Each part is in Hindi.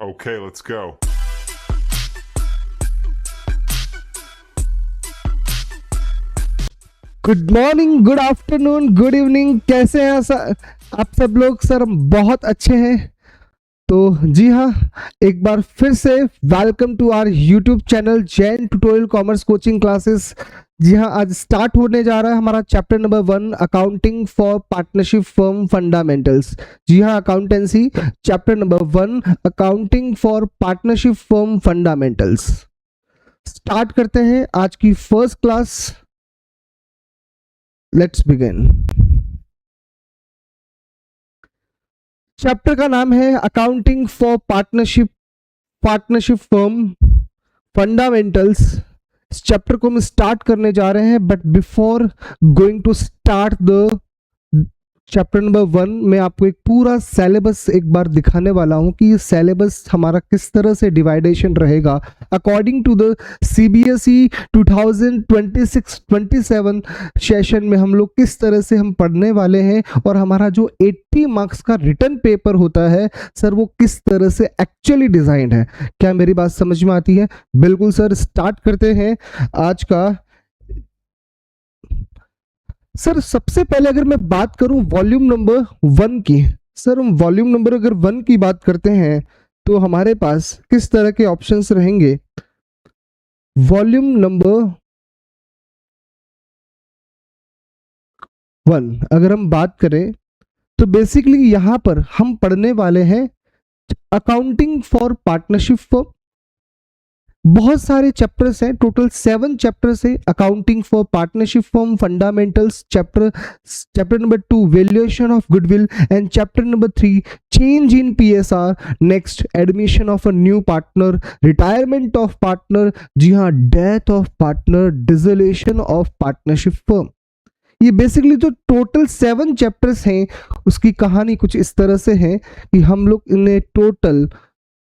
Okay, let's go. Good morning, good afternoon, good evening. कैसे हैं सर आप सब लोग? सर हम बहुत अच्छे हैं। तो जी हाँ, एक बार फिर से welcome to our YouTube channel Jain tutorial commerce coaching classes. जी हाँ, आज स्टार्ट होने जा रहा है हमारा chapter number 1, accounting for partnership firm fundamentals. जी हाँ, accountancy chapter number 1, accounting for partnership firm fundamentals. Start करते हैं आज की first class. Let's begin. Chapter का नाम है accounting for partnership firm fundamentals. इस चैप्टर को हम स्टार्ट करने जा रहे हैं, but before going to start the chapter number 1 में आपको एक पूरा सिलेबस एक बार दिखाने वाला हूं कि ये सिलेबस हमारा किस तरह से डिवाइडेशन रहेगा according to the CBSE 2026-27 session में। हम लोग किस तरह से हम पढ़ने वाले हैं और हमारा जो 80 मार्क्स का रिटर्न पेपर होता है सर, वो किस तरह से एक्चुअली डिजाइंड है। क्या मेरी बात समझ में आती है? बिल्कुल सर, स्टार्ट करते हैं आज का। सर सबसे पहले अगर मैं बात करूं वॉल्यूम नंबर 1 की, सर हम वॉल्यूम नंबर अगर 1 की बात करते हैं तो हमारे पास किस तरह के ऑप्शंस रहेंगे। वॉल्यूम नंबर 1 अगर हम बात करें तो बेसिकली यहां पर हम पढ़ने वाले हैं अकाउंटिंग फॉर पार्टनरशिप फर्म। बहुत सारे चैप्टर्स हैं, टोटल 7 चैप्टर्स हैं। Accounting for partnership firm fundamentals, chapter number 2 valuation of goodwill, and chapter number 3 change in PSR. Next admission of a new partner, retirement of partner, जी हाँ, death of partner, dissolution of partnership firm. ये बेसिकली जो टोटल 7 चैप्टर्स हैं उसकी कहानी कुछ इस तरह से है कि हम लोग इन्हें टोटल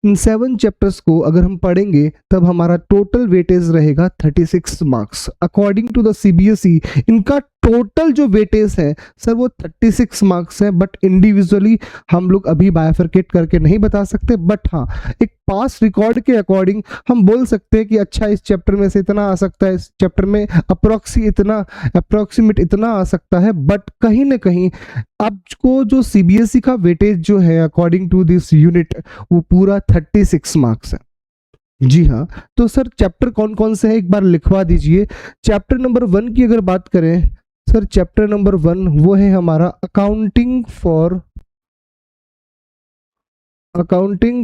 इन 7 चैप्टर्स को अगर हम पढ़ेंगे तब हमारा टोटल वेटेज रहेगा 36 marks. According to the CBSE इनका टोटल जो वेटेज है सर वो 36 मार्क्स है, बट इंडिविजुअली हम लोग अभी बायफरकेट करके नहीं बता सकते। बट हाँ, एक पास रिकॉर्ड के अकॉर्डिंग हम बोल सकते हैं कि अच्छा इस चैप्टर में से इतना आ सकता है, इस चैप्टर में अप्रोक्सीमेट इतना आ सकता है। बट कहीं ना कहीं आपको जो सीबीएसई का वेटेज जो है अकॉर्डिंग टू दिस यूनिट वो पूरा 36 मार्क्स है। जी हाँ, तो सर चैप्टर कौन कौन से है एक बार लिखवा दीजिए। चैप्टर नंबर 1 की अगर बात करें सर, चैप्टर नंबर 1 वो है हमारा accounting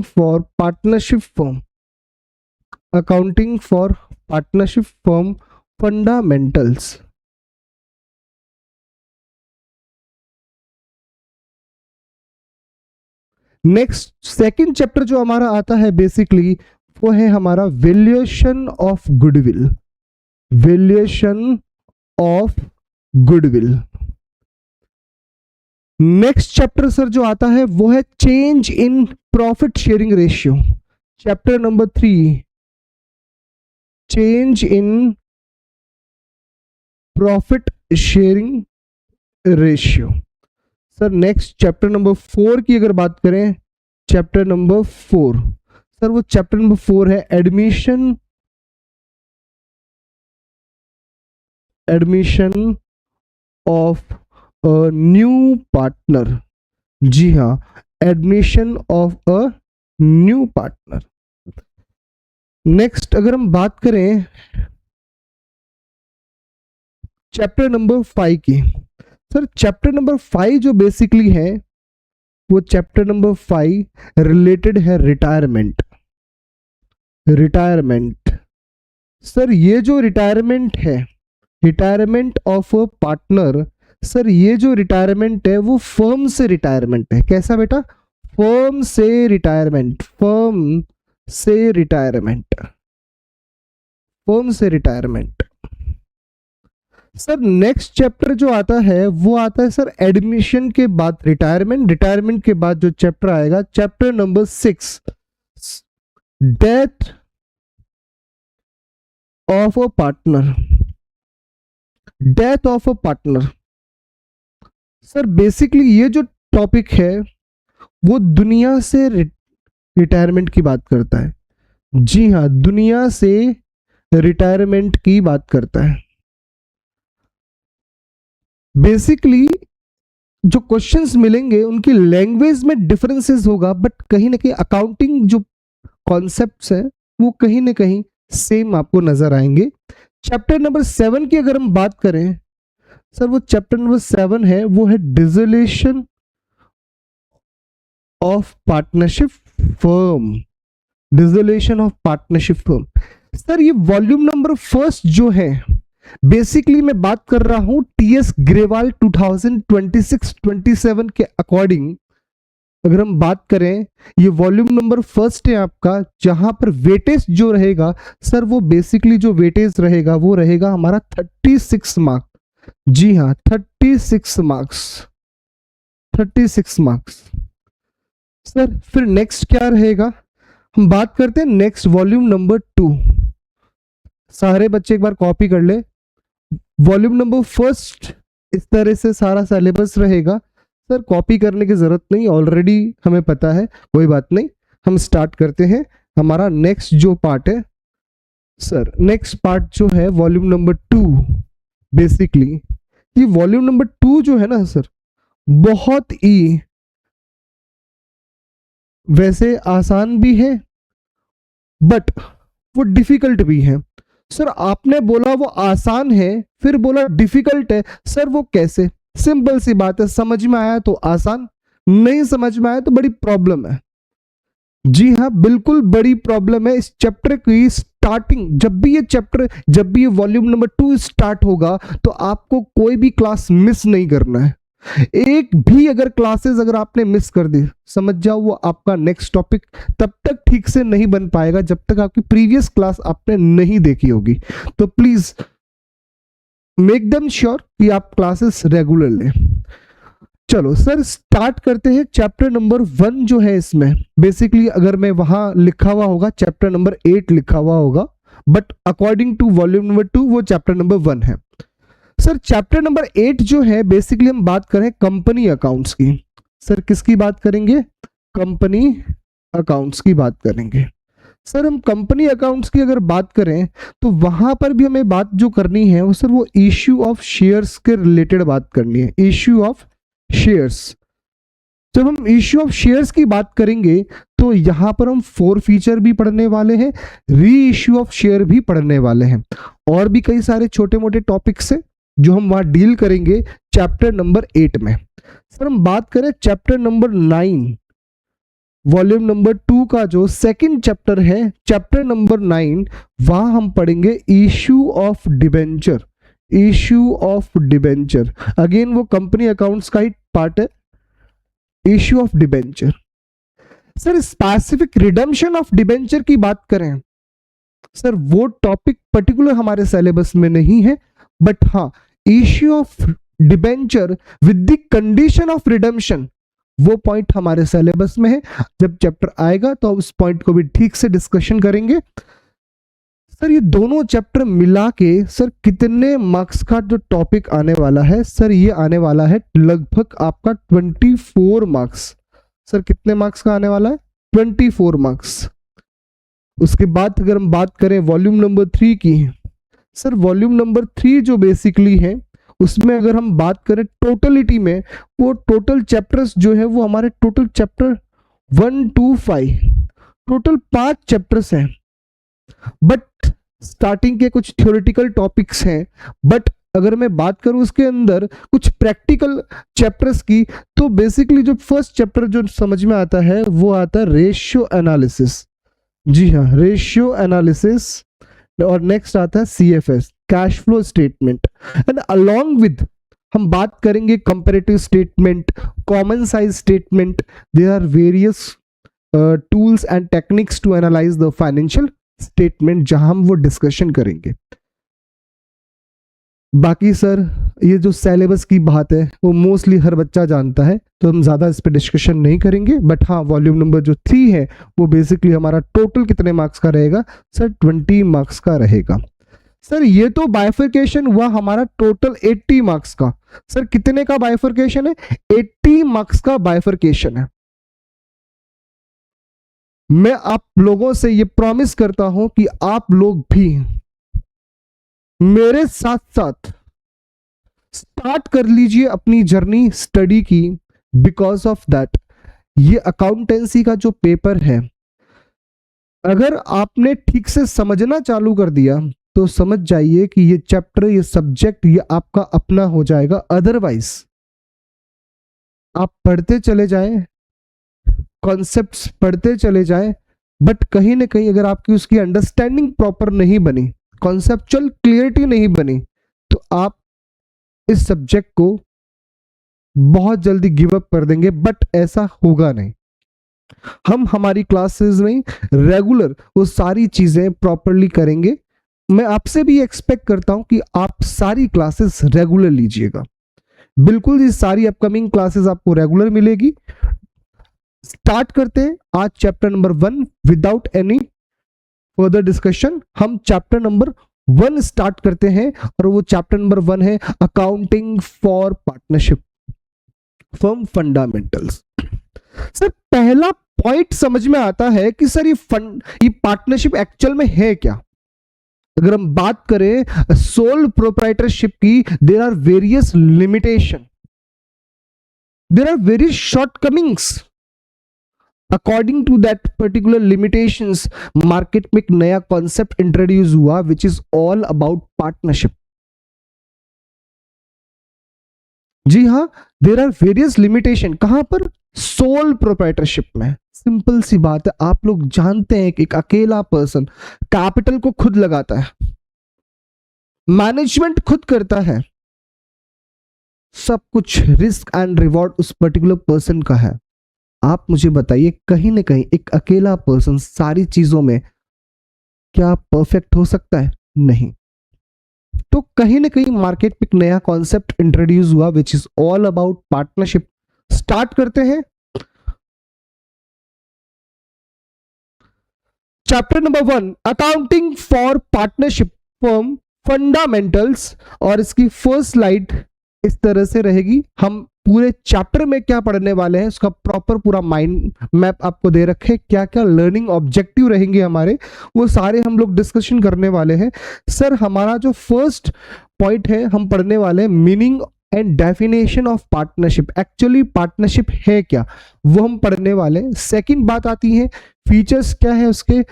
for partnership firm fundamentals. Next second chapter जो हमारा आता है बेसिकली वो है हमारा valuation of goodwill. Next chapter sir जो आता है वो है change in profit sharing ratio. Chapter number 3 change in profit sharing ratio. Sir next chapter number 4 की अगर बात करें, चैप्टर नंबर 4 सर वो चैप्टर नंबर 4 है admission of a new partner. जी हाँ, admission of a new partner. Next अगर हम बात करें चैप्टर नंबर 5 की, सर चैप्टर नंबर 5 जो बेसिकली है वो चैप्टर नंबर 5 रिलेटेड है रिटायरमेंट। सर ये जो रिटायरमेंट है, retirement of a partner, sir ये जो रिटायरमेंट है वो फर्म से रिटायरमेंट है। कैसा बेटा? फर्म से रिटायरमेंट। सर नेक्स्ट चैप्टर जो आता है वो आता है सर एडमिशन के बाद रिटायरमेंट के बाद जो चैप्टर आएगा, chapter number 6 death of a partner. Sir basically ये जो टॉपिक है वो दुनिया से रिटायरमेंट की बात करता है। जी हाँ, दुनिया से रिटायरमेंट की बात करता है। बेसिकली जो क्वेश्चंस मिलेंगे उनकी लैंग्वेज में डिफरेंसेस होगा, बट कहीं ना कहीं अकाउंटिंग जो कॉन्सेप्ट्स हैं वो कहीं ना कहीं सेम आपको नजर आएंगे। चैप्टर नंबर 7 की अगर हम बात करें सर, वो चैप्टर नंबर 7 है, वो है dissolution of partnership firm. Dissolution of partnership firm sir, ये वॉल्यूम नंबर फर्स्ट जो है, बेसिकली मैं बात कर रहा हूं टीएस ग्रेवाल 2026-27 के अकॉर्डिंग। अगर हम बात करें, ये वॉल्यूम नंबर फर्स्ट है आपका, जहां पर वेटेज जो रहेगा सर, वो बेसिकली जो वेटेज रहेगा वो रहेगा हमारा 36 मार्क्स। जी हाँ, 36 मार्क्स, 36 मार्क्स। सर फिर नेक्स्ट क्या रहेगा, हम बात करते हैं नेक्स्ट वॉल्यूम नंबर 2। सारे बच्चे एक बार कॉपी कर ले। वॉल्यूम नंबर फर्स्ट इस तरह से सारा सिलेबस रहेगा सर, कॉपी करने की जरूरत नहीं, ऑलरेडी हमें पता है, कोई बात नहीं। हम स्टार्ट करते हैं हमारा नेक्स्ट जो पार्ट है सर। नेक्स्ट पार्ट जो है वॉल्यूम नंबर 2, बेसिकली ये वॉल्यूम नंबर 2 जो है ना सर, बहुत ही वैसे आसान भी है बट वो डिफिकल्ट भी है। सर आपने बोला वो आसान है, फिर बोला डिफिकल्ट है, सर वो कैसे? सिंपल सी बात है, समझ में आया तो आसान, नहीं समझ में आया तो बड़ी प्रॉब्लम है। जी हाँ, बिल्कुल बड़ी प्रॉब्लम है। इस चैप्टर की स्टार्टिंग, जब भी ये चैप्टर, जब भी ये वॉल्यूम नंबर 2 स्टार्ट होगा तो आपको कोई भी क्लास मिस नहीं करना है। एक भी अगर क्लासेस अगर आपने मिस कर दी, समझ जाओ वो आपका नेक्स्ट टॉपिक तब तक ठीक से नहीं बन पाएगा जब तक आपकी प्रीवियस क्लास आपने नहीं देखी होगी। तो प्लीज मेक देम श्योर कि आप क्लासेस रेगुलर लें। चलो सर स्टार्ट करते हैं। चैप्टर नंबर 1 जो है, इसमें बेसिकली अगर मैं वहां लिखा हुआ होगा चैप्टर नंबर 8 लिखा हुआ होगा, but according to volume number 2 वो चैप्टर नंबर 1 है। सर चैप्टर नंबर 8 जो है, बेसिकली हम बात करें कंपनी अकाउंट्स की। सर किसकी बात करेंगे? कंपनी अकाउंट्स की बात करेंगे। सर हम कंपनी अकाउंट्स की अगर बात करें तो वहां पर भी हमें बात जो करनी है वो सर, वो इश्यू ऑफ शेयर्स के रिलेटेड बात करनी है। इश्यू ऑफ शेयर्स, जब हम इश्यू ऑफ शेयर्स की बात करेंगे तो यहां पर हम 4 फीचर भी पढ़ने वाले हैं, री इश्यू ऑफ शेयर भी पढ़ने वाले हैं, और भी कई सारे छोटे मोटे टॉपिक्स हैं जो हम वहां डील करेंगे चैप्टर नंबर 8 में। सर हम बात करें चैप्टर नंबर 9, वॉल्यूम नंबर 2 का जो सेकंड चैप्टर है, चैप्टर नंबर 9, वहां हम पढ़ेंगे issue of debenture. Issue of debenture again वो कंपनी अकाउंट्स का ही पार्ट है, issue of debenture. Sir specific redemption of debenture की बात करें सर, वो टॉपिक पर्टिकुलर हमारे सिलेबस में नहीं है, बट हाँ issue of debenture with the condition of redemption वो पॉइंट हमारे सिलेबस में है। जब चैप्टर आएगा तो उस पॉइंट को भी ठीक से डिस्कशन करेंगे। सर ये दोनों चैप्टर मिला के सर कितने मार्क्स का जो टॉपिक आने वाला है सर, ये आने वाला है लगभग आपका 24 मार्क्स। सर कितने मार्क्स का आने वाला है? 24 मार्क्स। उसके बाद अगर हम बात करें वॉल्यूम नंबर 3 की, सर वॉल्यूम नंबर 3 जो बेसिकली है उसमें अगर हम बात करें टोटलिटी में, वो टोटल चैप्टर्स जो है वो हमारे total chapter 1 to 5, total 5 chapters हैं। बट स्टार्टिंग के कुछ थ्योरेटिकल टॉपिक्स हैं, बट अगर मैं बात करूं उसके अंदर कुछ प्रैक्टिकल चैप्टर्स की, तो बेसिकली जो फर्स्ट चैप्टर जो समझ में आता है वो आता है रेशियो एनालिसिस। जी हाँ, रेशियो एनालिसिस। और नेक्स्ट आता है CFS, cash flow statement, and along with हम बात करेंगे comparative statement, common size statement. There are various tools and techniques to analyse the financial statement, जहां हम वो डिस्कशन करेंगे। बाकी सर ये जो सिलेबस की बात है वो मोस्टली हर बच्चा जानता है, तो हम ज़्यादा इस पर डिस्कशन नहीं करेंगे। बट हाँ वॉल्यूम नंबर जो 3 है वो बेसिकली हमारा टोटल कितने मार्क्स का रहेगा सर? 20 मार्क्स का रहेगा। सर ये तो बाइफरकेशन हुआ हमारा टोटल 80 मार्क्स का। सर कितने का बाइफरकेशन है? 80 मार्क्स का बाइफरकेशन है। मैं आप लोगों से ये प्रॉमिस करता हूं कि आप लोग भी मेरे साथ साथ स्टार्ट कर लीजिए अपनी जर्नी स्टडी की। बिकॉज ऑफ दैट ये अकाउंटेंसी का जो पेपर है, अगर आपने ठीक से समझना चालू कर दिया तो समझ जाइए कि ये चैप्टर, ये सब्जेक्ट, ये आपका अपना हो जाएगा। अदरवाइज आप पढ़ते चले जाएं, कॉन्सेप्ट्स पढ़ते चले जाएं, बट कहीं ना कहीं अगर आपकी उसकी अंडरस्टैंडिंग प्रॉपर नहीं बनी, कॉन्सेप्चुअल क्लियरिटी नहीं बनी, तो आप इस सब्जेक्ट को बहुत जल्दी गिव अप कर देंगे। बट ऐसा होगा नहीं। हम हमारी क्लासेस में रेगुलर वो सारी चीजें प्रॉपरली करेंगे। मैं आपसे भी एक्सपेक्ट करता हूं कि आप सारी क्लासेस रेगुलर लीजिएगा। बिल्कुल, ये सारी अपकमिंग क्लासेस आपको रेगुलर मिलेगी। स्टार्ट करते हैं आज chapter number 1 without any further discussion. हम चैप्टर नंबर 1 स्टार्ट करते हैं और वो चैप्टर नंबर 1 है accounting for partnership firm fundamentals. Sir पहला पॉइंट समझ में आता है कि सर ये पार्टनरशिप एक्चुअल में है क्या। अगर हम बात करें सोल प्रोप्राइटरशिप की, there are various limitation, there are various shortcomings. According to that particular limitations, market में एक नया कॉन्सेप्ट इंट्रोड्यूस हुआ which is all about partnership. जी हाँ, देयर आर वेरियस लिमिटेशन। कहां पर? सोल प्रोप्राइटरशिप में। सिंपल सी बात है, आप लोग जानते हैं कि एक अकेला पर्सन कैपिटल को खुद लगाता है, मैनेजमेंट खुद करता है, सब कुछ रिस्क एंड रिवॉर्ड उस पर्टिकुलर पर्सन का है। आप मुझे बताइए, कहीं ना कहीं एक अकेला पर्सन सारी चीजों में क्या परफेक्ट हो सकता है? नहीं। तो कहीं ना कहीं मार्केट में एक नया कॉन्सेप्ट इंट्रोड्यूस हुआ which is all about partnership. Start करते हैं chapter number 1 accounting for partnership firm fundamentals. और इसकी फर्स्ट स्लाइड इस तरह से रहेगी। हम पूरे चैप्टर में क्या पढ़ने वाले हैं उसका प्रॉपर पूरा माइंड मैप आपको दे रखे। क्या क्या लर्निंग ऑब्जेक्टिव रहेंगे हमारे, वो सारे हम लोग डिस्कशन करने वाले हैं। सर हमारा जो फर्स्ट पॉइंट है, हम पढ़ने वाले हैं meaning and definition of partnership. Actually partnership है क्या, वो हम पढ़ने वाले हैं। सेकंड बात आती है फीचर्स क्या है उसके,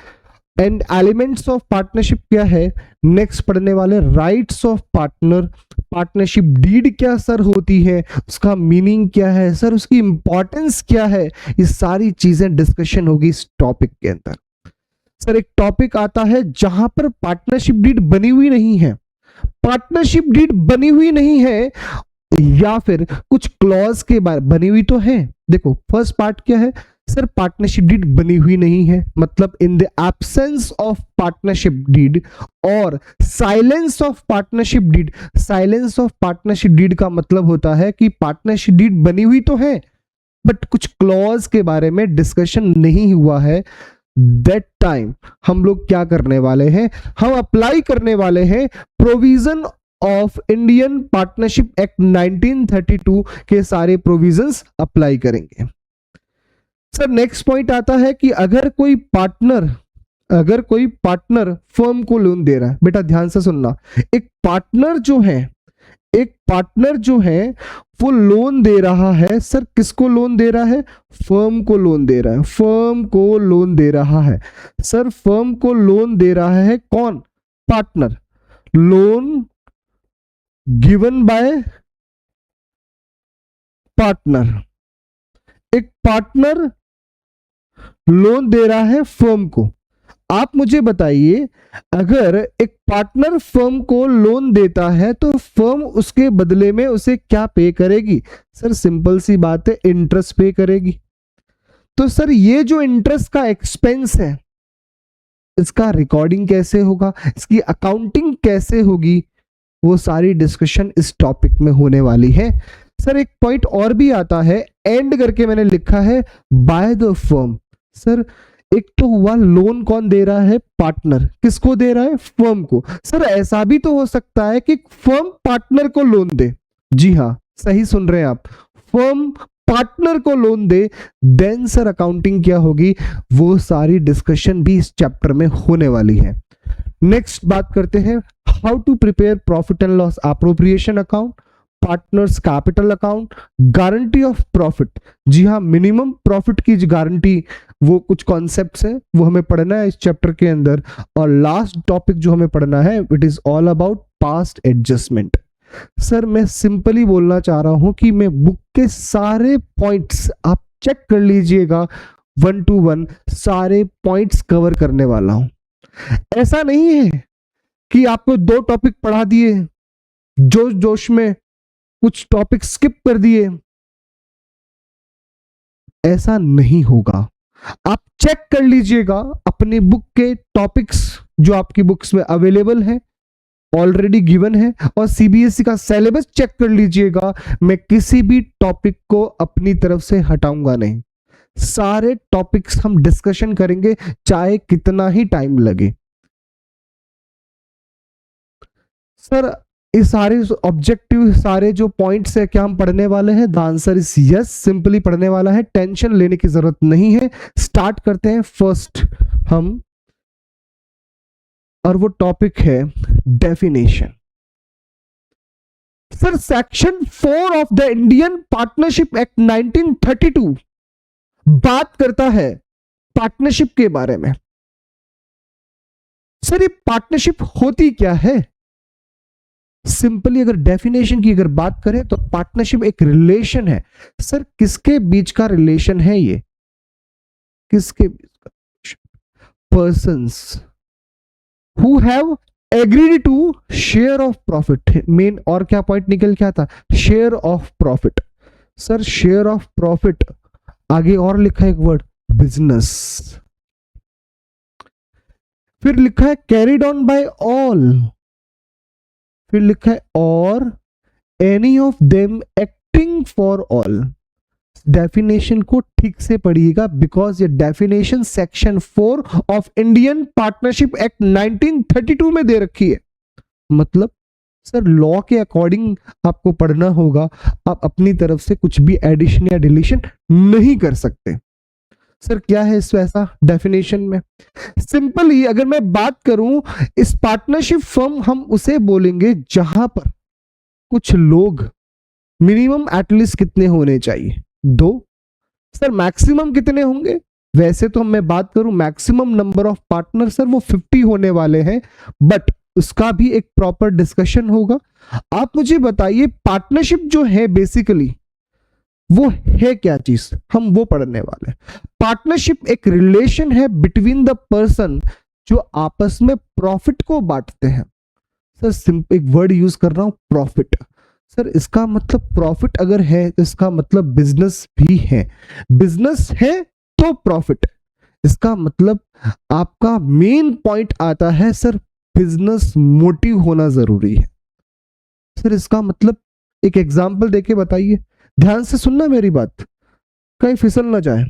एंड एलिमेंट्स ऑफ पार्टनरशिप क्या है। नेक्स्ट पढ़ने वाले rights of partner, partnership deed क्या सर होती है, उसका मीनिंग क्या है सर, उसकी इंपॉर्टेंस क्या है। ये सारी चीजें डिस्कशन होगी इस टॉपिक के अंदर। सर एक टॉपिक आता है जहां पर पार्टनरशिप डीड बनी हुई नहीं है, पार्टनरशिप डीड बनी हुई नहीं है या फिर कुछ क्लॉज के बारे बनी हुई तो है। देखो फर्स्ट पार्ट क्या है सर, पार्टनरशिप डीड बनी हुई नहीं है, मतलब in the absence of partnership deed और silence of partnership deed. Silence of partnership deed का मतलब होता है कि पार्टनरशिप डीड बनी हुई तो है बट कुछ क्लॉज के बारे में डिस्कशन नहीं हुआ है। दैट टाइम हम लोग क्या करने वाले हैं, हम अप्लाई करने वाले हैं provision of Indian partnership act 1932 के सारे प्रोविजंस अप्लाई करेंगे। सर नेक्स्ट पॉइंट आता है कि अगर कोई पार्टनर फर्म को लोन दे रहा है, बेटा ध्यान से सुनना, एक पार्टनर जो है वो लोन दे रहा है। सर किसको लोन दे रहा है? फर्म को लोन दे रहा है, फर्म को लोन दे रहा है। सर फर्म को लोन दे रहा है कौन? Partner. Loan given by partner. एक पार्टनर लोन दे रहा है फर्म को। आप मुझे बताइए, अगर एक पार्टनर फर्म को लोन देता है तो फर्म उसके बदले में उसे क्या पे करेगी? सर सिंपल सी बात है, इंटरेस्ट पे करेगी। तो सर ये जो इंटरेस्ट का एक्सपेंस है, इसका रिकॉर्डिंग कैसे होगा, इसकी अकाउंटिंग कैसे होगी, वो सारी डिस्कशन इस टॉपिक में होने वाली है। सर एक पॉइंट और भी आता है, एंड करके मैंने लिखा है बाय द फर्म। सर एक तो हुआ लोन कौन दे रहा है? पार्टनर। किसको दे रहा है? फर्म को। सर ऐसा भी तो हो सकता है कि फर्म पार्टनर को लोन दे। जी हाँ, सही सुन रहे हैं आप, फर्म पार्टनर को लोन दे, देन सर अकाउंटिंग क्या होगी, वो सारी डिस्कशन भी इस चैप्टर में होने वाली है। नेक्स्ट बात करते हैं, how to prepare profit and loss appropriation account, partners capital account, guarantee of profit. जी हाँ, मिनिमम प्रॉफिट की गारंटी, वो कुछ कॉन्सेप्ट्स है, वो हमें पढ़ना है इस चैप्टर के अंदर। और लास्ट टॉपिक जो हमें पढ़ना है, it is all about past adjustment. Sir मैं सिंपली बोलना चाह रहा हूं कि मैं बुक के सारे पॉइंट्स आप चेक कर लीजिएगा, 1 to 1 सारे पॉइंट्स कवर करने वाला हूं। ऐसा नहीं है कि आपको 2 टॉपिक पढ़ा दिए, जोश जोश में कुछ टॉपिक स्किप कर दिए, ऐसा नहीं होगा। आप चेक कर लीजिएगा अपनी बुक के टॉपिक्स जो आपकी बुक्स में अवेलेबल है, ऑलरेडी गिवन है, और सीबीएसई का सिलेबस चेक कर लीजिएगा। मैं किसी भी टॉपिक को अपनी तरफ से हटाऊंगा नहीं, सारे टॉपिक्स हम डिस्कशन करेंगे चाहे कितना ही टाइम लगे। सर इस सारे ऑब्जेक्टिव, सारे जो पॉइंट्स है, क्या हम पढ़ने वाले हैं? The answer is yes, simply पढ़ने वाला है, टेंशन लेने की जरूरत नहीं है। स्टार्ट करते हैं फर्स्ट हम, और वो टॉपिक है definition. Sir section 4 of the Indian partnership act 1932 बात करता है पार्टनरशिप के बारे में। सर ये पार्टनरशिप होती क्या है? सिंपली अगर डेफिनेशन की अगर बात करें तो पार्टनरशिप एक रिलेशन है। सर किसके बीच का रिलेशन है ये? किसके बीच का? Persons who have agreed to share of profit. Main और क्या पॉइंट निकल के आता? Share of profit. Sir share of profit, आगे और लिखा है एक वर्ड, बिजनेस। फिर लिखा है कैरिड ऑन बाय ऑल, फिर लिखा है और any of them acting for all. Definition को ठीक से पढ़िएगा, बिकॉज ये definition section 4 of Indian partnership act 1932 में दे रखी है। मतलब सर लॉ के अकॉर्डिंग आपको पढ़ना होगा, आप अपनी तरफ से कुछ भी एडिशन या डिलीशन नहीं कर सकते। सर क्या है इस ऐसा डेफिनेशन में? सिंपली अगर मैं बात करूं, इस पार्टनरशिप फर्म हम उसे बोलेंगे जहां पर कुछ लोग, मिनिमम एटलीस्ट कितने होने चाहिए? 2। सर मैक्सिमम कितने होंगे? वैसे तो मैं बात करूं maximum number of partner sir वो 50 होने वाले हैं, बट उसका भी एक प्रॉपर डिस्कशन होगा। आप मुझे बताइए पार्टनरशिप जो है बेसिकली वो है क्या चीज, हम वो पढ़ने वाले हैं। पार्टनरशिप एक रिलेशन है बिटवीन द पर्सन जो आपस में प्रॉफिट को बांटते हैं। सर सिंपल एक वर्ड यूज कर रहा हूं, प्रॉफिट। सर इसका मतलब प्रॉफिट अगर है तो इसका मतलब बिजनेस भी है, बिजनेस है तो प्रॉफिट। इसका मतलब आपका मेन पॉइंट आता है सर बिजनेस मोटिव होना जरूरी है। सर इसका मतलब एक एग्जांपल देके बताइए, ध्यान से सुनना मेरी बात, कहीं फिसल ना जाए।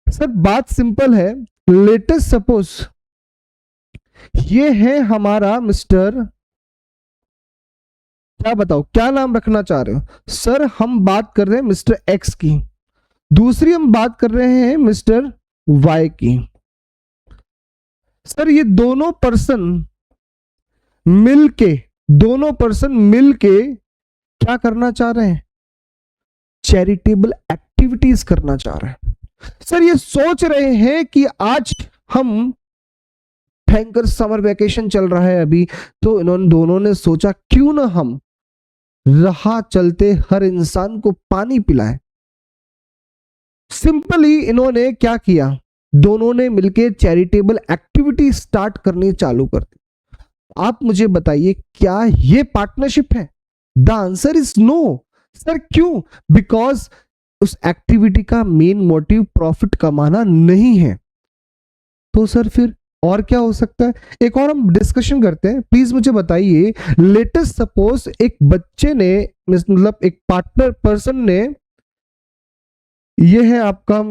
सर बात सिंपल है, लेटेस्ट सपोज ये है हमारा मिस्टर, क्या बताओ क्या नाम रखना चाह रहे हो? सर हम बात कर रहे हैं मिस्टर एक्स की, दूसरी हम बात कर रहे हैं मिस्टर वाई की। सर ये दोनों पर्सन मिलके क्या करना चाह रहे हैं? चैरिटेबल एक्टिविटीज करना चाह रहे हैं। सर ये सोच रहे हैं कि आज हम भयंकर समर वेकेशन चल रहा है अभी, तो इन्होंने दोनों ने सोचा क्यों ना हम राह चलते हर इंसान को पानी पिलाएं। सिंपली इन्होंने क्या किया, दोनों ने मिलकर चैरिटेबल एक्टिविटी स्टार्ट करनी चालू कर दी। आप मुझे बताइए क्या ये पार्टनरशिप है? The answer is no. Sir क्यों? बिकॉज उस एक्टिविटी का मेन मोटिव प्रॉफिट कमाना नहीं है। तो सर फिर और क्या हो सकता है? एक और हम डिस्कशन करते हैं, प्लीज मुझे बताइए। लेटेस्ट सपोज एक बच्चे ने, मतलब एक पार्टनर पर्सन ने, ये है आपका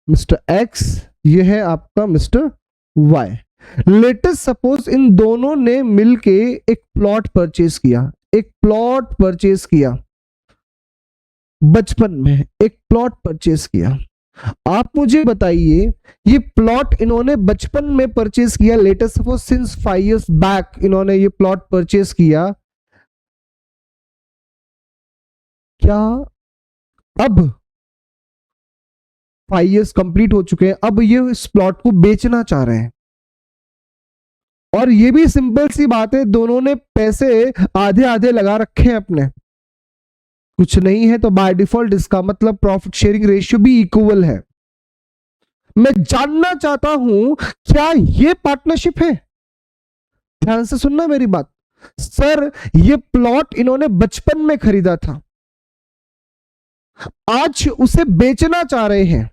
मिस्टर एक्स, ये है आपका मिस्टर वाई। लेटेस्ट सपोज इन दोनों ने मिलके एक प्लॉट परचेज किया, बचपन में एक प्लॉट परचेस किया। आप मुझे बताइए, ये प्लॉट इन्होंने बचपन में परचेस किया, latest suppose since 5 years back इन्होंने ये प्लॉट परचेस किया। क्या अब 5 years कंप्लीट हो चुके हैं, अब ये इस प्लॉट को बेचना चाह रहे हैं? और ये भी सिंपल सी बात है, दोनों ने पैसे आधे आधे लगा रखे हैं अपने, कुछ नहीं है तो बाय डिफॉल्ट इसका मतलब प्रॉफिट शेयरिंग रेशियो भी इक्वल है। मैं जानना चाहता हूं क्या ये पार्टनरशिप है? ध्यान से सुनना मेरी बात। सर ये प्लॉट इन्होंने बचपन में खरीदा था, आज उसे बेचना चाह रहे हैं।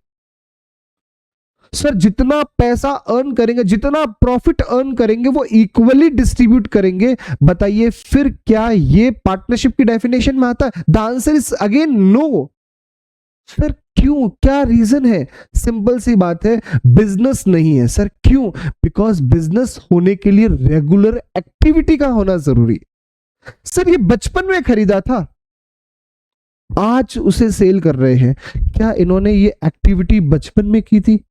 सर जितना पैसा अर्न करेंगे, जितना प्रॉफिट अर्न करेंगे वो इक्वली डिस्ट्रीब्यूट करेंगे। बताइए फिर क्या ये पार्टनरशिप की डेफिनेशन में आता है? The answer is again no. Sir क्यों, क्या रीजन है? सिंपल सी बात है, बिजनेस नहीं है। सर क्यों? बिकॉज बिजनेस होने के लिए रेगुलर एक्टिविटी का होना जरूरी है। सर ये बचपन में खरीदा था, आज उसे सेल कर रहे हैं, क्या इन्होंने ये एक्टिविटी बचपन में की थी,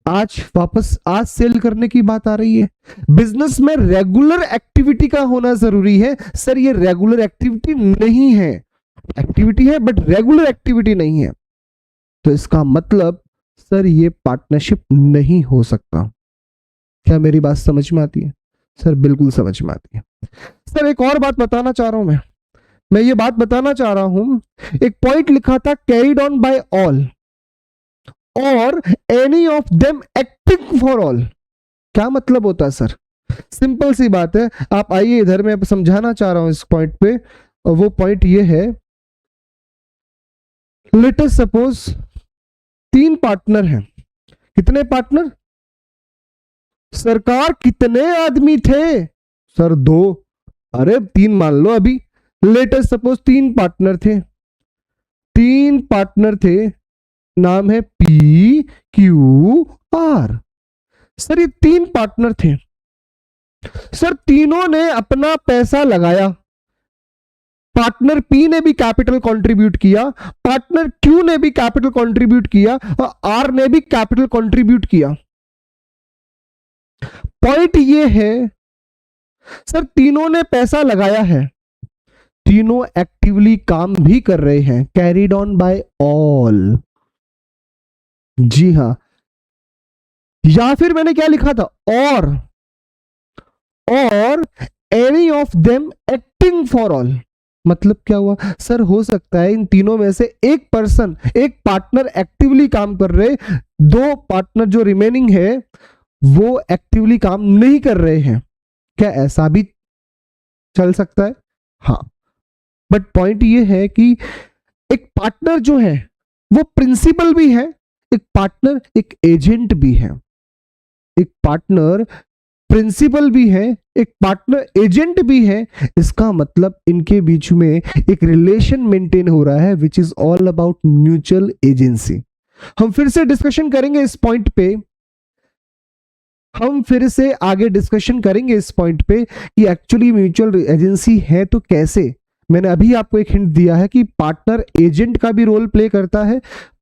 आज वापस आज सेल करने की बात आ रही है? बिजनेस में रेगुलर एक्टिविटी का होना जरूरी है। सर ये रेगुलर एक्टिविटी नहीं है, एक्टिविटी है बट रेगुलर एक्टिविटी नहीं है, तो इसका मतलब सर ये पार्टनरशिप नहीं हो सकता। क्या मेरी बात समझ में आती है? सर बिल्कुल समझ में आती है। सर एक और बात बताना चाह रहा हूं, मैं ये बात बताना चाह रहा हूं, एक पॉइंट लिखा था कैरिड ऑन बाय ऑल और any of them acting for all. क्या मतलब होता है सर? सिंपल सी बात है, आप आइए इधर, मैं समझाना चाह रहा हूं इस पॉइंट पे। और वो पॉइंट ये है, लेट अस सपोज 3 पार्टनर हैं। कितने पार्टनर? सरकार कितने आदमी थे? सर 2। अरे 3 मान लो अभी। लेट अस सपोज 3 पार्टनर थे, 3 पार्टनर थे, नाम है पी क्यू आर। सर ये 3 पार्टनर थे, सर तीनों ने अपना पैसा लगाया। पार्टनर पी ने भी कैपिटल कंट्रीब्यूट किया, पार्टनर क्यू ने भी कैपिटल कंट्रीब्यूट किया और आर ने भी कैपिटल कंट्रीब्यूट किया। पॉइंट ये है सर तीनों ने पैसा लगाया है, तीनों एक्टिवली काम भी कर रहे हैं, कैरिड ऑन बाय ऑल। जी हां, या फिर मैंने क्या लिखा था, और any of them acting for all. मतलब क्या हुआ सर? हो सकता है इन तीनों में से एक पर्सन, एक पार्टनर एक्टिवली काम कर रहे, 2 पार्टनर जो रिमेनिंग है वो एक्टिवली काम नहीं कर रहे हैं। क्या ऐसा भी चल सकता है? हाँ, बट पॉइंट ये है कि एक पार्टनर जो है वो प्रिंसिपल भी है, एक पार्टनर एक एजेंट भी है। एक पार्टनर प्रिंसिपल भी है, एक पार्टनर एजेंट भी है। इसका मतलब इनके बीच में एक रिलेशन मेंटेन हो रहा है विच is all about mutual agency. हम फिर से डिस्कशन करेंगे इस पॉइंट पे, हम फिर से आगे डिस्कशन करेंगे इस पॉइंट पे कि एक्चुअली म्यूचुअल एजेंसी है तो कैसे। मैंने अभी आपको एक हिंट दिया है कि पार्टनर एजेंट का भी रोल प्ले करता है,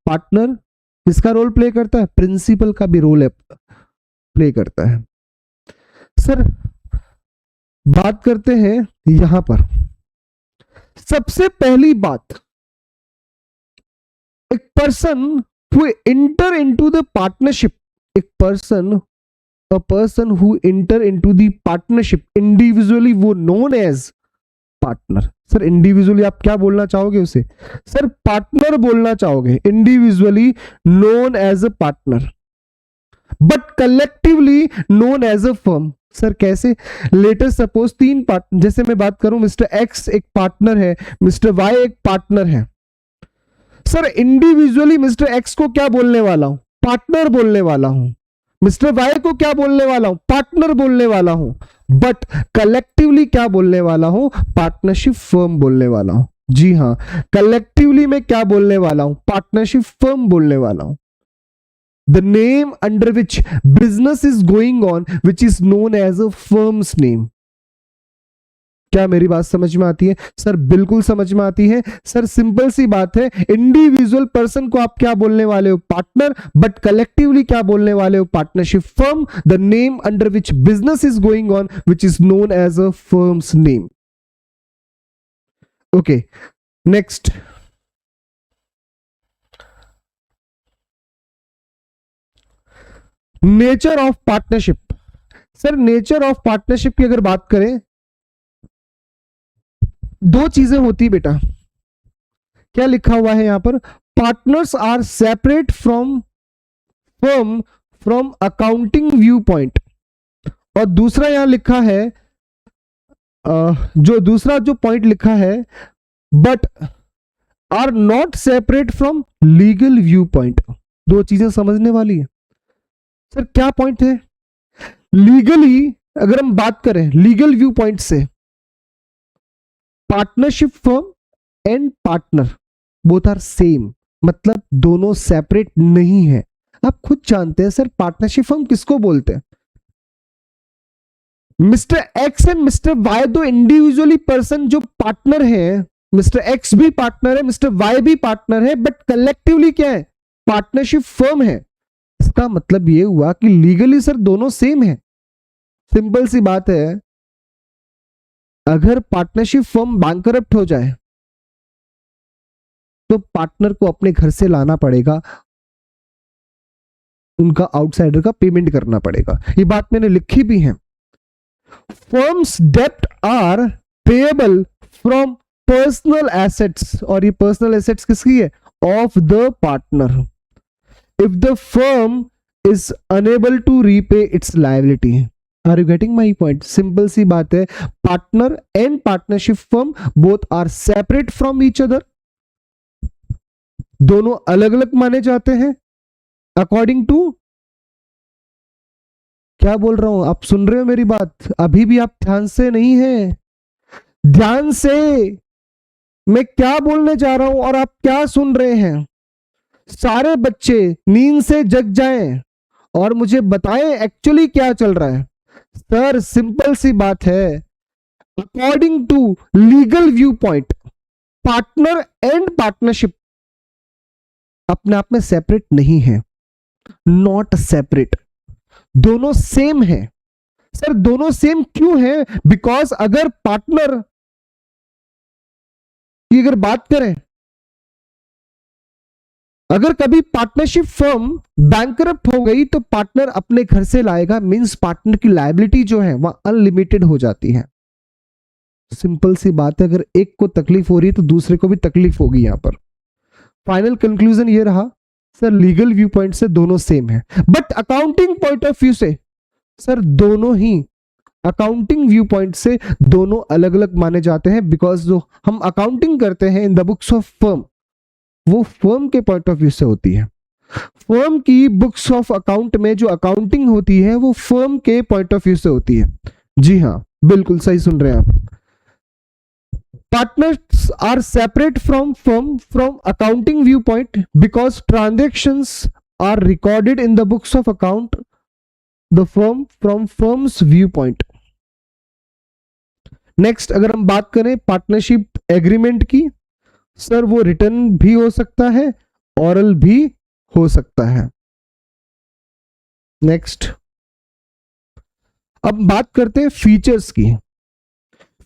पार्टनर किसका रोल प्ले करता है? प्रिंसिपल का भी रोल प्ले करता है। सर बात करते हैं यहां पर, सबसे पहली बात, एक person who enter into the partnership, एक person, a person who enter into the partnership individually वो known as partner। Sir individually आप क्या बोलना चाहोगे उसे? सर पार्टनर बोलना चाहोगे, individually known as a partner but collectively known as a firm। Sir कैसे? लेटेस्ट सपोज 3 पार्टनर, जैसे मैं बात करूं मिस्टर एक्स एक पार्टनर है, मिस्टर वाई एक पार्टनर है। सर इंडिविजुअली मिस्टर एक्स को क्या बोलने वाला हूं? पार्टनर बोलने वाला हूं। मिस्टर वाई को क्या बोलने वाला हूं? पार्टनर बोलने वाला हूं। बट कलेक्टिवली क्या बोलने वाला हूं? पार्टनरशिप फर्म बोलने वाला हूं। जी हां, कलेक्टिवली में क्या बोलने वाला हूं? पार्टनरशिप फर्म बोलने वाला हूं। The name under which business is going on which is known as a firm's name. क्या मेरी बात समझ में आती है सर? बिल्कुल समझ में आती है सर। सिंपल सी बात है, इंडिविजुअल पर्सन को आप क्या बोलने वाले हो? पार्टनर। बट कलेक्टिवली क्या बोलने वाले हो? Partnership. Firm, the name under which business is going on, which is known as a firm's name. Okay, next. Nature of partnership. Sir nature of partnership की अगर बात करें, दो चीजें होती बेटा। क्या लिखा हुआ है यहां पर? Partners are separate from firm from accounting view point. और दूसरा यहां लिखा है, जो दूसरा जो पॉइंट लिखा है, but are not separate from legal view point. दो चीजें समझने वाली है सर। क्या पॉइंट है? लीगली अगर हम बात करें, लीगल व्यू पॉइंट से, partnership firm and partner both are same, मतलब दोनों सेपरेट नहीं है। आप खुद जानते हैं सर, पार्टनरशिप फर्म किसको बोलते हैं? Mister X and mister Y दो इंडिविजुअली पर्सन जो पार्टनर है। मिस्टर एक्स भी पार्टनर है, मिस्टर वाई भी पार्टनर है, बट कलेक्टिवली क्या है? पार्टनरशिप फर्म है। इसका मतलब यह हुआ कि लीगली सर दोनों सेम है। सिंपल सी बात है, अगर पार्टनरशिप फर्म बैंकरप्ट हो जाए तो पार्टनर को अपने घर से लाना पड़ेगा, उनका आउटसाइडर का पेमेंट करना पड़ेगा। ये बात मैंने लिखी भी है। फर्म्स डेब्ट are payable from personal assets, और ये पर्सनल एसेट्स किसकी है? Of the partner, if the firm is unable to repay its liability. Are you getting my point? Simple सी बात है, partner and partnership firm both are separate from each other, दोनों अलग अलग माने जाते हैं अकॉर्डिंग टू, क्या बोल रहा हूं? आप सुन रहे हो मेरी बात? अभी भी आप ध्यान से नहीं है? ध्यान से मैं क्या बोलने जा रहा हूं और आप क्या सुन रहे हैं? सारे बच्चे नींद से जग जाएं और मुझे बताएं एक्चुअली क्या चल रहा है। सर सिंपल सी बात है, according to legal view point, partner and partnership अपने आप में सेपरेट नहीं है, नॉट सेपरेट, दोनों सेम है। सर दोनों सेम क्यों है? बिकॉज अगर पार्टनर की अगर बात करें, अगर कभी पार्टनरशिप फर्म बैंकरप्ट हो गई तो पार्टनर अपने घर से लाएगा, मींस पार्टनर की लायबिलिटी जो है वह अनलिमिटेड हो जाती है। सिंपल सी बात है, अगर एक को तकलीफ हो रही है तो दूसरे को भी तकलीफ होगी। यहां पर फाइनल कंक्लूजन ये रहा सर, लीगल व्यू पॉइंट से दोनों सेम है, but accounting point of view से सर दोनों ही, अकाउंटिंग व्यू पॉइंट से दोनों अलग अलग माने जाते हैं। बिकॉज जो हम अकाउंटिंग करते हैं in the books of firm, वो फर्म के पॉइंट ऑफ व्यू से होती है। फर्म की बुक्स ऑफ अकाउंट में जो अकाउंटिंग होती है वो फर्म के पॉइंट ऑफ व्यू से होती है। जी हाँ, बिल्कुल सही सुन रहे हैं आप। Partners are separate from firm from accounting viewpoint because transactions are recorded in the books of account, the firm from firm's viewpoint. Next अगर हम बात करें पार्टनरशिप एग्रीमेंट की, सर वो रिटर्न भी हो सकता है, ऑरल भी हो सकता है। नेक्स्ट अब बात करते हैं फीचर्स की।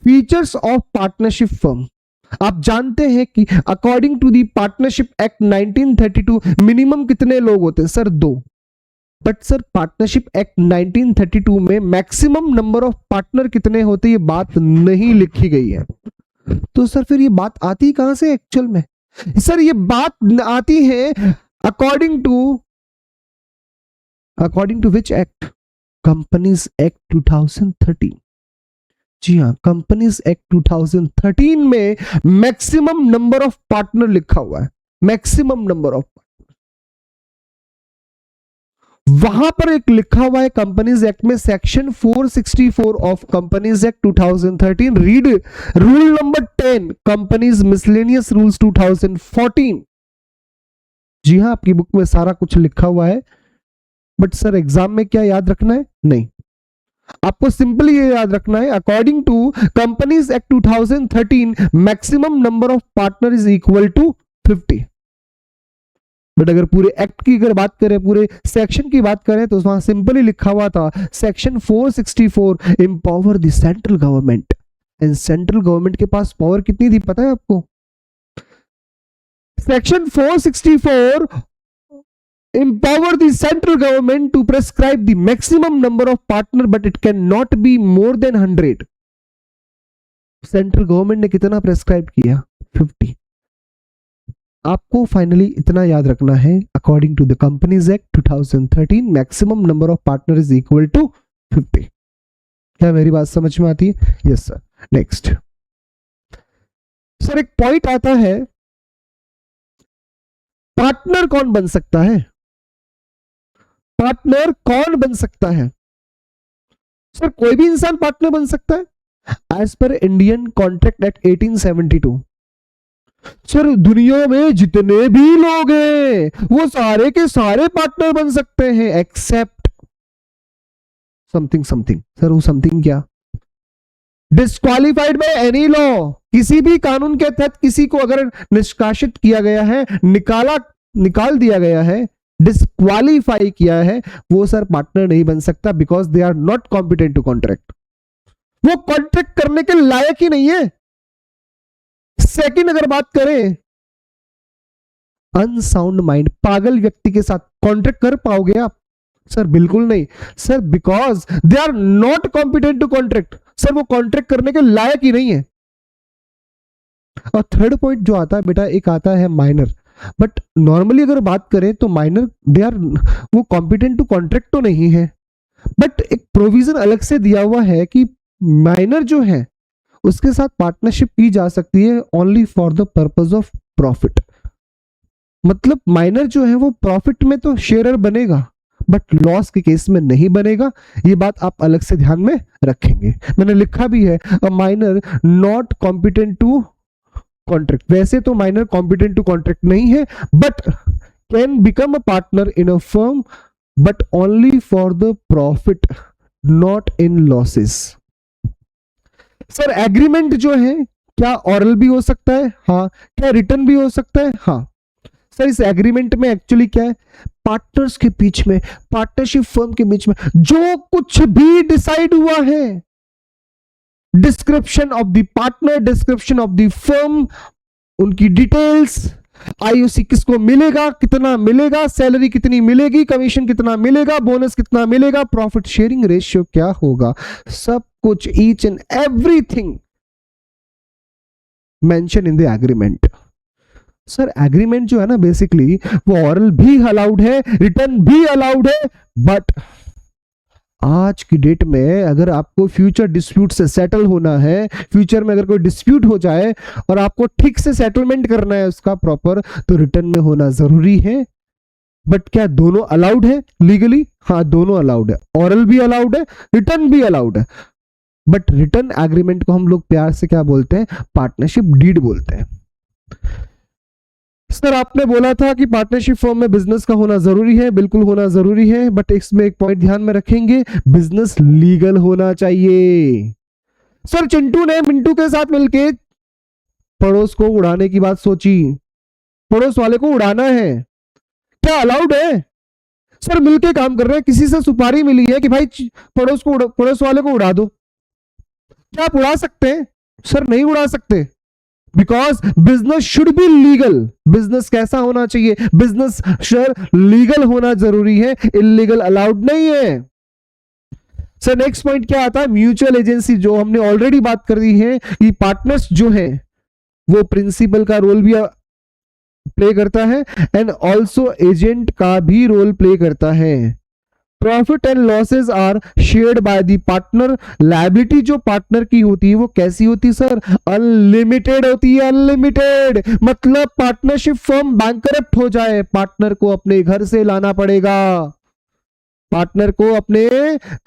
Features of partnership firm. आप जानते हैं कि according to the partnership act 1932 minimum कितने लोग होते हैं? Sir 2। But sir partnership act 1932 में मैक्सिमम नंबर ऑफ पार्टनर कितने होते हैं ये बात नहीं लिखी गई है। तो सर फिर ये बात आती कहां से एक्चुअल में? सर ये बात आती है according to which act? Companies act 2013। जी हाँ, कंपनीज एक्ट 2013 में मैक्सिमम नंबर ऑफ पार्टनर लिखा हुआ है, मैक्सिमम नंबर ऑफ पार्टनर। वहां पर एक लिखा हुआ है कंपनीज एक्ट में section 464 of companies act 2013, read rule number 10 companies miscellaneous rules 2014। जी हाँ, आपकी बुक में सारा कुछ लिखा हुआ है, बट सर एग्जाम में क्या याद रखना है? नहीं। आपको सिंपली ये याद रखना है, according to companies act 2013 maximum number of partner is equal to 50। But अगर पूरे एक्ट की अगर बात करें, पूरे सेक्शन की बात करें, तो वहां सिंपली लिखा हुआ था section 464 empower the central government. And central government के पास पावर कितनी थी पता है आपको? Section 464 empower the central government to prescribe the maximum number of partner but it cannot be more than 100। Central government ने कितना प्रेस्क्राइब किया? 50। आपको फाइनली इतना याद रखना है, according to the companies act 2013 maximum number of partner is equal to 50। क्या मेरी बात समझ में आती है? Yes sir. नेक्स्ट सर, एक पॉइंट आता है, पार्टनर कौन बन सकता है? पार्टनर कौन बन सकता है? सर कोई भी इंसान पार्टनर बन सकता है as per Indian contract act 1872। Sir दुनिया में जितने भी लोग हैं वो सारे के सारे पार्टनर बन सकते हैं एक्सेप्ट समथिंग समथिंग। सर वो समथिंग क्या? डिस्क्वालिफाइड बाय एनी लॉ, किसी भी कानून के तहत किसी को अगर निष्कासित किया गया है, निकाल दिया गया है, डिस्क्वालीफाई किया है, वो सर पार्टनर नहीं बन सकता because they are not competent to contract. वो कॉन्ट्रैक्ट करने के लायक ही नहीं है। सेकंड अगर बात करें, अनसाउंड माइंड, पागल व्यक्ति के साथ कॉन्ट्रैक्ट कर पाओगे आप? सर बिल्कुल नहीं sir, because they are not competent to contract. Sir वो कॉन्ट्रैक्ट करने के लायक ही नहीं है। और थर्ड पॉइंट जो आता है बेटा, एक आता है माइनर। बट नॉर्मली अगर बात करें तो माइनर दे आर, वो कॉम्पिटेंट टू कॉन्ट्रैक्ट तो नहीं है, बट एक प्रोविजन अलग से दिया हुआ है कि माइनर जो है उसके साथ पार्टनरशिप की जा सकती है only for the purpose of profit. मतलब माइनर जो है वो प्रॉफिट में तो शेयरर बनेगा बट लॉस के केस में नहीं बनेगा। ये बात आप अलग से ध्यान में रखेंगे। मैंने लिखा भी है, a minor not competent to contract. वैसे तो माइनर कॉम्पिटेंट टू कॉन्ट्रैक्ट नहीं है but can become a partner in a firm but only for the profit, not in losses. Sir agreement जो है क्या ऑरल भी हो सकता है? हाँ। क्या रिटर्न भी हो सकता है? हाँ। सर इस एग्रीमेंट में एक्चुअली क्या है, पार्टनर्स के बीच में, पार्टनरशिप फर्म के बीच में जो कुछ भी डिसाइड हुआ है, description of the partner, description of the firm, उनकी डिटेल्स, आईओसी किसको मिलेगा, कितना मिलेगा, सैलरी कितनी मिलेगी, कमीशन कितना मिलेगा, बोनस कितना मिलेगा, प्रॉफिट शेयरिंग रेशियो क्या होगा, सब कुछ each and everything mention in the agreement. Sir agreement जो है ना बेसिकली वो ऑरल भी अलाउड है, रिटर्न भी अलाउड है, बट आज की डेट में अगर आपको फ्यूचर डिस्प्यूट से सेटल होना है, फ्यूचर में अगर कोई डिस्प्यूट हो जाए और आपको ठीक से सेटलमेंट करना है उसका प्रॉपर, तो रिटर्न में होना जरूरी है। बट क्या दोनों अलाउड है लीगली? हाँ दोनों अलाउड है, ऑरल भी अलाउड है, रिटर्न भी अलाउड है। बट रिटर्न एग्रीमेंट को हम लोग प्यार से क्या बोलते हैं? पार्टनरशिप डीड बोलते हैं। सर आपने बोला था कि पार्टनरशिप फर्म में बिजनेस का होना जरूरी है, बिल्कुल होना जरूरी है, बट इसमें एक पॉइंट ध्यान में रखेंगे, बिजनेस लीगल होना चाहिए। सर चिंटू ने मिंटू के साथ मिलके पड़ोस को उड़ाने की बात सोची, पड़ोस वाले को उड़ाना है, क्या अलाउड है? सर मिलके काम कर रहे हैं, किसी से सुपारी मिली है कि भाई पड़ोस वाले को उड़ा दो, क्या आप उड़ा सकते हैं? सर नहीं उड़ा सकते, because business should be legal. Business कैसा होना चाहिए? बिजनेस सर लीगल होना जरूरी है, इलीगल अलाउड नहीं है। सर नेक्स्ट पॉइंट क्या आता है? म्यूचुअल एजेंसी, जो हमने ऑलरेडी बात कर दी है कि पार्टनर्स जो है वो प्रिंसिपल का रोल भी प्ले करता है एंड ऑल्सो एजेंट का भी रोल प्ले करता है। Profit and losses are shared by the partner. Liability जो पार्टनर की होती है वो कैसी होती है सर? अनलिमिटेड होती है, अनलिमिटेड। मतलब पार्टनरशिप फर्म बैंकरप्ट हो जाए, पार्टनर को अपने घर से लाना पड़ेगा, पार्टनर को अपने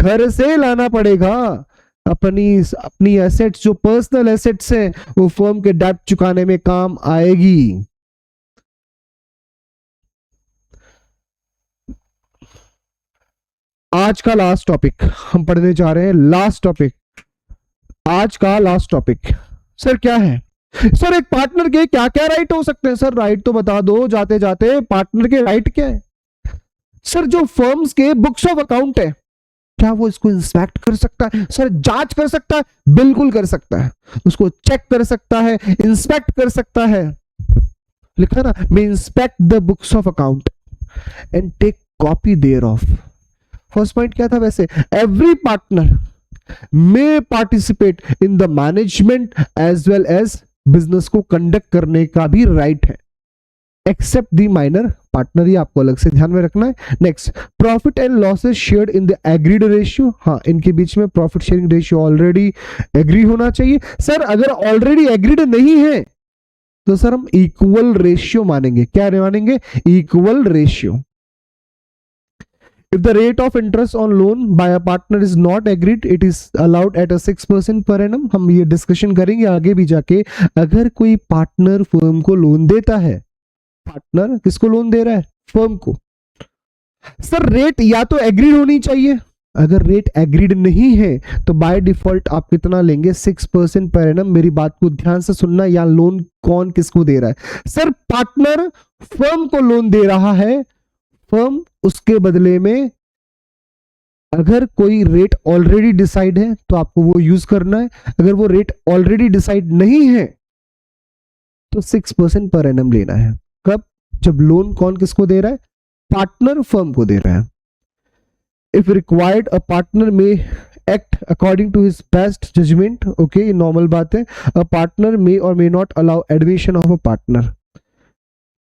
घर से लाना पड़ेगा। अपनी एसेट्स जो पर्सनल एसेट्स हैं वो फर्म के डेट चुकाने में काम आएगी। आज का लास्ट टॉपिक हम पढ़ने जा रहे हैं। लास्ट टॉपिक, आज का लास्ट टॉपिक सर क्या है? सर एक पार्टनर के क्या क्या राइट हो सकते हैं? सर राइट तो बता दो जाते जाते, पार्टनर के राइट क्या है? सर जो फर्म्स के बुक्स ऑफ अकाउंट है, क्या वो इसको इंस्पेक्ट कर सकता है? सर जांच कर सकता है, बिल्कुल कर सकता है। उसको चेक कर सकता है, इंस्पेक्ट कर सकता है। लिखा ना, may inspect the books of account and take copy thereof. First point क्या था वैसे? Every partner may participate in the management as well as business को कंडक्ट करने का भी राइट है, एक्सेप्ट द माइनर पार्टनर। ये आपको अलग से ध्यान में रखना है। Next, profit and losses shared in the agreed ratio. हाँ, इनके बीच में profit sharing ratio already agree होना चाहिए। सर अगर ऑलरेडी एग्रीड नहीं है तो सर हम इक्वल रेशियो मानेंगे। क्या मानेंगे? Equal ratio. If the rate of interest on loan by a partner is not agreed, it is allowed at a 6% per annum। हम ये डिस्कशन करेंगे आगे भी जाके। अगर कोई पार्टनर फर्म को लोन देता है, पार्टनर किसको लोन दे रहा है? फर्म को। सर रेट या तो एग्रीड होनी चाहिए, अगर रेट एग्रीड नहीं है तो बाय डिफॉल्ट आप कितना लेंगे? 6% पर एनम। मेरी बात को ध्यान से सुनना। या लोन कौन किसको दे रहा है? सर पार्टनर फर्म को लोन दे रहा है, फर्म उसके बदले में अगर कोई रेट ऑलरेडी डिसाइड है तो आपको वो यूज करना है। अगर वो रेट ऑलरेडी डिसाइड नहीं है तो 6% पर एनम लेना है। कब? जब लोन कौन किसको दे रहा है? पार्टनर फर्म को दे रहा है। If required a partner may act according to his best judgment. Okay, ये नॉर्मल बात है। A partner may or may not allow admission of a partner.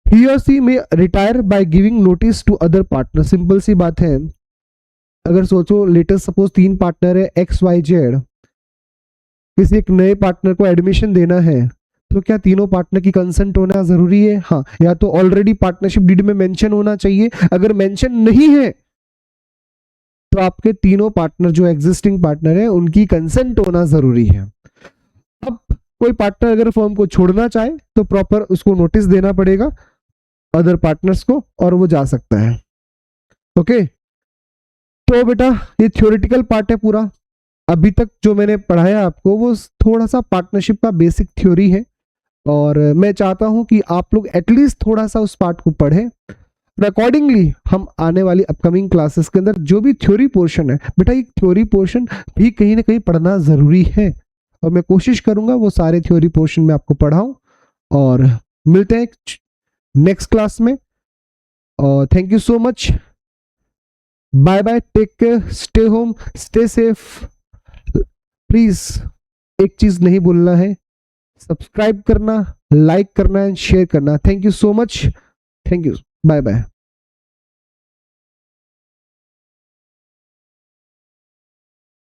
He or she may retire by giving notice to other partner. Simple सी बात है। अगर सोचो लेटेस्ट सपोज 3 पार्टनर है XYZ, किसी एक नए पार्टनर को एडमिशन देना है तो क्या तीनों पार्टनर की कंसेंट होना जरूरी है? हाँ, या तो ऑलरेडी पार्टनरशिप डीड में मेंशन होना चाहिए। अगर मेंशन नहीं है तो आपके तीनों पार्टनर जो एग्जिस्टिंग पार्टनर है उनकी कंसेंट होना जरूरी है। अब कोई पार्टनर अगर फर्म को छोड़ना चाहे तो प्रॉपर उसको नोटिस देना पड़ेगा अदर पार्टनर्स को और वो जा सकता है। ओके, तो बेटा ये थ्योरेटिकल पार्ट है पूरा। अभी तक जो मैंने पढ़ाया आपको वो थोड़ा सा पार्टनरशिप का बेसिक थ्योरी है और मैं चाहता हूं कि आप लोग एटलीस्ट थोड़ा सा उस पार्ट को पढ़ें। अकॉर्डिंगली हम आने वाली अपकमिंग क्लासेस के अंदर जो भी थ्योरी पोर्शन है, बेटा ये थ्योरी पोर्शन भी कहीं ना कहीं पढ़ना जरूरी है और मैं कोशिश करूंगा वो सारे थ्योरी पोर्शन में आपको पढ़ाऊं। और मिलते हैं नेक्स्ट क्लास में और thank you so much. Bye bye, take care, stay home, stay safe. Please एक चीज नहीं भूलना है, सब्सक्राइब करना, लाइक करना एंड शेयर करना। Thank you so much. Thank you, bye bye.